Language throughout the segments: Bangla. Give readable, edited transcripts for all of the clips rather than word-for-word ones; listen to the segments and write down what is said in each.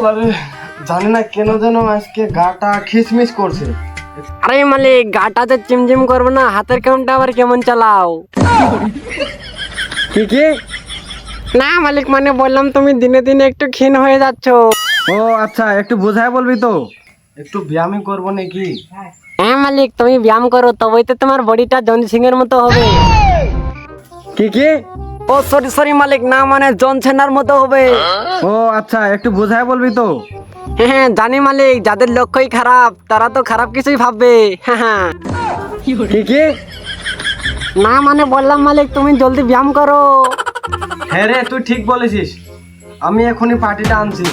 আরে জানি না কেন যেন আজকে গাটা খিসমিস করছে। আরে মালিক, গাটাতে চিমচিম করবে না, হাতের কামটা আবার কেমন চালাও? কি কি? না মালিক, মানে বললাম তুমি দিনে দিনে একটু ক্ষীণ হয়ে যাচ্ছ। ও আচ্ছা, একটু বোঝায় বলবি তো, একটু ব্যায়ামই করবো নাকি? হ্যাঁ মালিক, তুমি ব্যায়াম করো তবেই তো তোমার বডিটা জন সিং এর মতো হবে। কি কি? ও সরি সরি মালিক, না মানে জন সেনার মতো হবে। ও আচ্ছা, একটু বোঝায় বলবি তো। হ্যাঁ জানি মালিক, যাদের লক্ষ্যই খারাপ তারা তো খারাপ কিছুই ভাববে। হ্যাঁ কি কি? না মানে বললাম মালিক, তুমি জলদি ব্যায়াম করো। হ্যাঁ রে, তুই ঠিক বলেছিস, আমি এখনই পার্টিটা আনছি।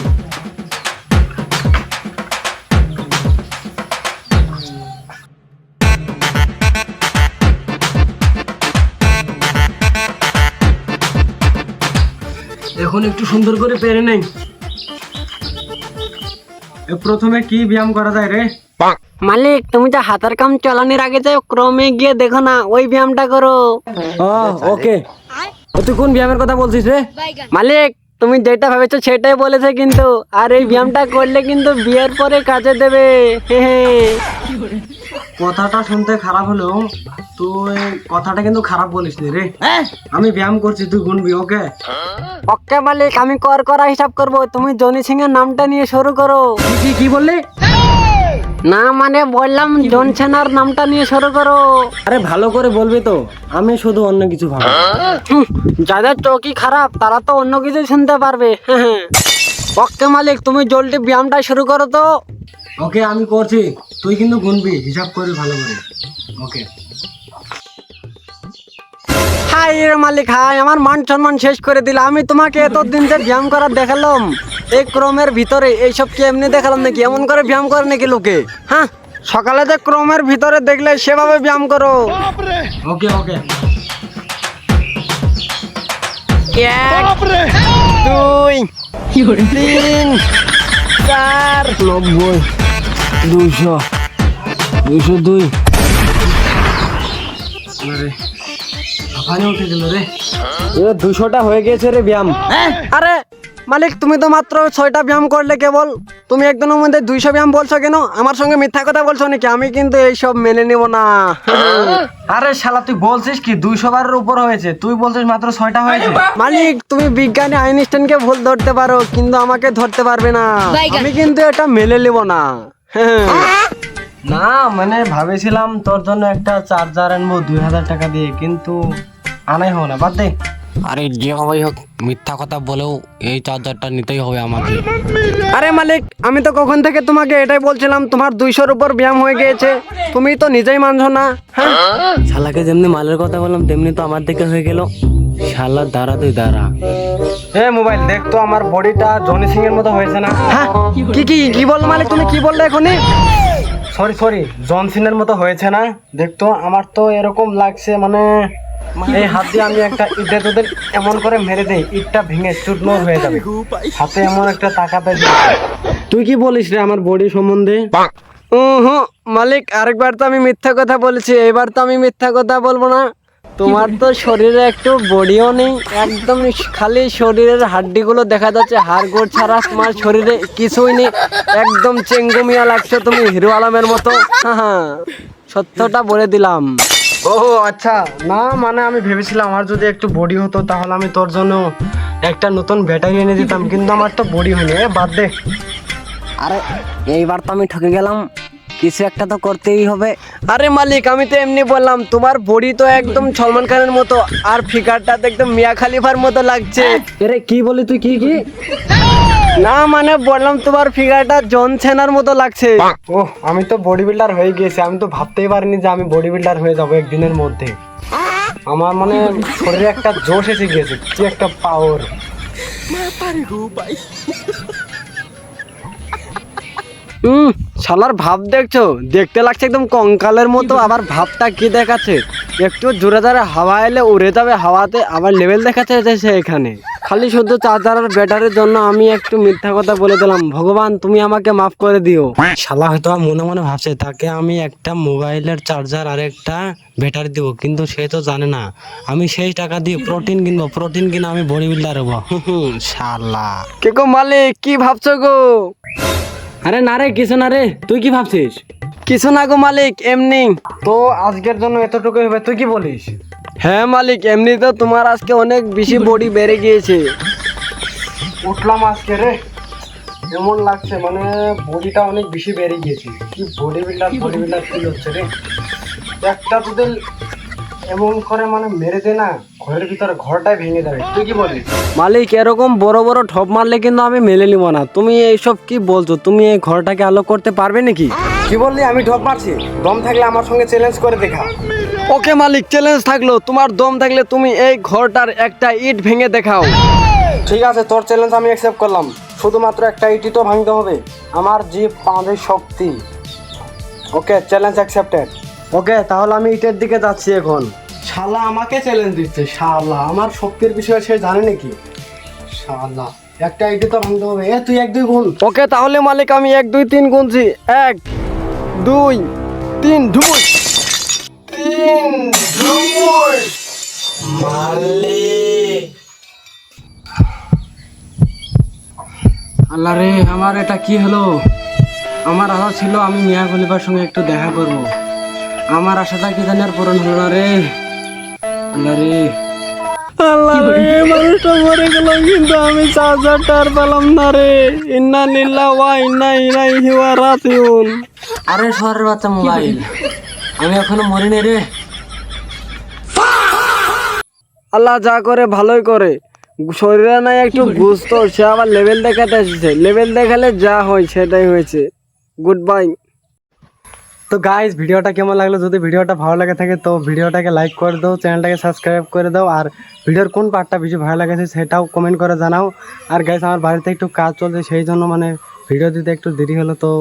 এখন একটু সুন্দর করে পেরে নেই। প্রথমে কি ব্যায়াম করা যায় রে? মালিক, তুমি যে হাতের কাম চালানোর আগে যে ক্রমে গিয়ে দেখো না, ওই ব্যায়ামটা করো। ও ওকে, তুই কোন ব্যায়ামের কথা বলছিস রে? মালিক, তুমি যেটা ভেবেছো সেটাই বলেছে কিন্তু, আর এই ব্যায়ামটা করলে কিন্তু বিয়ের পরে কাজে দেবে। কথাটা শুনতে খারাপ হলেও তুই কথাটা কিন্তু খারাপ বলিস নি রে। আমি ব্যায়াম করছি, তুই গুনবি। ওকে ওকে মালিক, আমি কর করা হিসাব করবো, তুমি জনি সিং এর নামটা নিয়ে শুরু করো। কি কি বললি? না মানে বললাম জন সেনার নামটা নিয়ে শুরু করো। আরে ভালো করে বলবি তো, আমি শুধু অন্য কিছু ভাবি। যাদের চোখই খারাপ তারা তো অন্য কিছু শুনতে পারবে। ওকে মালিক, তুমি জলদি ব্যায়ামটা শুরু করো তো। ওকে আমি করছি, তুই কিন্তু গুনবি, হিসাব করি ভালো করে। ওকে। হাই রে মালিক, হাই, আমার মান সম্মান শেষ করে দিল। আমি তোমাকে এতদিন যে ব্যায়াম করার দেখালাম, এই ক্রমের ভিতরে এইসব কি এমনি দেখালাম নাকি? এমন করে ব্যায়াম করে নাকি লোকে? হ্যাঁ, সকালে যে ক্রমের ভিতরে দেখলে সেভাবে ব্যায়াম করো। ওকে ওকে। 1 2 3 4 90 200 202। আরে হাঁপানি উঠে গেল রে। 200টা হয়ে গেছে রে ব্যায়াম। আরে মালিক, তুমি তো মাত্র 6টা ব্যায়াম করলে কেবল, তুমি একদিনের মধ্যে 200 ব্যায়াম বলছো কেন? আমার সঙ্গে মিথ্যা কথা বলছো নাকি? আমি কিন্তু এইসব মেনে নিব না। আরে শালা, তুই বলছিস কি 200 বারের উপর হয়েছে, তুই বলছিস মাত্র 6টা হয়েছে। মালিক, তুমি বিজ্ঞানী আইনস্টাইনকে ভুল ধরতে পারো কিন্তু আমাকে ধরতে পারবে না। আমি কিন্তু এটা মেনে নিব না। না মানে ভাবেছিলাম তোর জন্য একটা চার্জার আনবো 2000 টাকা দিয়ে, কিন্তু আনাই হবে না, বাদ দে। আরে যে হবেই হোক, মিথ্যা কথা বলেও এই চার্জারটা নিতেই হবে আমাকে। আরে মালিক, আমি তো কখন থেকে তোমাকে এটাই বলছিলাম, তোমার 200-র উপর ব্যায়াম হয়ে গিয়েছে, তুমি তো নিজেই মানছো না। হ্যাঁ, শালাকে যেমনি মালের কথা বললাম তেমনি তো আমার দিকে হয়ে গেল। শালা দাঁড়া, তুই দাঁড়া। মোবাইল দেখ তো, আমার বডিটা জনি সিং এর মতো হয়েছে না? হ্যাঁ, কি কি কি বল মালিক, তুমি কি বললে এখনই? সরি সরি, জন সিনের মতো হয়েছে না? দেখতো আমার তো এরকম লাগছে, মানে এই হাত দিয়ে আমি একটা ইটে তোদের এমন করে মেরে দেই, ইটটা ভেঙে চুরমার হয়ে যাবে। হাতে এমন একটা তাকাতে। তুই কি বলিস রে আমার বডি সম্বন্ধে? মালিক, আরেকবার তো আমি মিথ্যা কথা বলেছি, এবার তো আমি মিথ্যা কথা বলবো না। তোমার তো শরীরে একটু বডিও নেই, একদম খালি শরীরের হাড্ডিগুলো দেখা যাচ্ছে, হাড় গোড় ছাড়া তোমার শরীরে কিছুই নেই। একদম চেঙ্গুমিয়া লাগছে তুমি, হিরো আলমের মতো। হ্যাঁ, সত্যটা বলে দিলাম। ও আচ্ছা, না মানে আমি ভেবেছিলাম আমার যদি একটু বডি হতো তাহলে আমি তোর জন্য একটা নতুন ব্যাটারি এনে দিতাম, কিন্তু আমার তো বডি হয়নি। বাদ দে। আরে এইবার তো আমি ঠকে গেলাম, কিছু একটা তো করতেই হবে। আরে মালিক, আমি তো এমনি বললাম, তোমার বডি তো একদম সলমান খানের মতো, আর ফিগারটা তো একদম মিয়া খালিফার মতো লাগছে। আরে কি বলি তুই? কি কি? না মানে বললাম তোমার ফিগারটা জন সেনার মতো লাগছে। ও, আমি তো বডি বিল্ডার হয়ে গিয়েছি, আমি তো ভাবতেই পারিনি যে আমি বডি বিল্ডার হয়ে যাবো একদিনের মধ্যে। আমার মানে শরীরে একটা জোশ এসে গিয়েছে, কি একটা পাওয়ার। শালার ভাব দেখছো, দেখতে লাগছে একদম কঙ্কালের মতো, আবার ভাবটা কি দেখাচ্ছে, একটু জোরে জোরে হাওয়া এলে উড়ে যাবে হাওয়াতে, আবার লেভেল দেখাচ্ছে সে এখানে। খালি শুধু চার্জার আর ব্যাটারির জন্য আমি একটু মিথ্যা কথা বলে দিলাম। ভগবান তুমি আমাকে মাফ করে দিও। শালা হয়তো মনে মনে ভাবছে তাকে আমি একটা মোবাইলের চার্জার আর একটা ব্যাটারি দিব, কিন্তু সে তো জানে না আমি সেই টাকা দিয়ে প্রোটিন কিনবো, প্রোটিন কিনে আমি বডি বিল্ডার হবো। শালা। কে গো মালিক, কি ভাবছো গো? আরে না রে, কিছু না রে, তুই কি ভাবছিস? কিছু না গো মালিক, এমনি। তো আজকের জন্য এতটুকু হবে, তুই কি বলিস? হ্যাঁ মালিক, এমনি তো তোমার আজকে অনেক বেশি বডি বেড়ে গিয়েছে। উঠলাম আজকে রে, এমন লাগছে মানে বডিটা অনেক বেশি বেড়ে গিয়েছে। কি বডি বিল্ডার ফিল হচ্ছে রে। একটা তোদের এমন করে মানে মেরে দে না, ঘরের ভিতরে ঘরটাই ভেঙে যাবে। তুই কি বলিস? মালিক এরকম বড় বড় ঠপ মারলে কিন্তু আমি মেনে নিব না। তুমি এইসব কি বলছো? তুমি এই ঘরটাকে আলো করতে পারবে নাকি? কি বললি? আমি ঢপ মারছি? দম থাকলে আমার সঙ্গে চ্যালেঞ্জ করে দেখা। ওকে মালিক, চ্যালেঞ্জ থাকলো। তোমার দম থাকলে তুমি এই ঘরটার একটা ইট ভেঙে দেখাও। ঠিক আছে, তোর চ্যালেঞ্জ আমি অ্যাকসেপ্ট করলাম। শুধুমাত্র একটা ইটই তো ভাঙতে হবে, আমার জিভ পাঁচের শক্তি। ওকে, চ্যালেঞ্জ অ্যাকসেপ্টেড। ওকে, তাহলে আমি ইটের দিকে যাচ্ছি এখন। শালা আমাকে চ্যালেঞ্জ দিচ্ছে, শালা আমার শক্তির বিষয়ে সে জানে নাকি? শালা একটা ইটই তো ভাঙতে হবে। তুই 1 2 গুণ। ওকে তাহলে মালিক আমি 1 2 3 গুনছি। 1 2 3 ঢুক। 3 ঢুক। মালিক। আল্লাহ রে, আমার এটা কি হলো? আমার আশা ছিল আমি মিয়া খলিফার সঙ্গে একটু দেখা করব। আমার আশাটা কি জানি আর পূরণ হলো না রে। আল্লাহ রে, আল্লাহ রে, মানুষটা মরে গেল কিন্তু আমি চার্জারটা আর পেলাম না রে। ইন্না লিল্লাহি ওয়া ইন্না ইলাইহি রাজিউন। আরে শহরের বাচ্চা মোবাইল, আমি এখনো মরিনি রে। আল্লাহ যা করে ভালোই করে। শরীরে নাই একটু গুস্ত, সে আবার লেভেল দেখাতে এসেছে। লেভেল দেখালে যা হয় সেটাই হয়েছে। Good bye. তো গাইস, ভিডিওটা কেমন লাগলো? যদি ভিডিওটা ভালো লাগে থাকে তো ভিডিওটাকে লাইক করে দাও, চ্যানেলটাকে সাবস্ক্রাইব করে দাও, আর ভিডিওর কোন পার্টটা বেশি ভালো লাগেছে সেটাও কমেন্ট করে জানাও। আর গাইস, আমার বাড়িতে একটু কাজ চলছে, সেই জন্য মানে ভিডিও দিতে একটু দেরি হলো। তো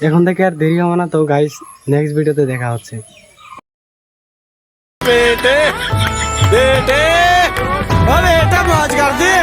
এখন থেকে আর দেরি হবে না। তো গাইস, নেক্সট ভিডিওতে দেখা হচ্ছে। बेटे बेटे अब बेटा मौज कर दे।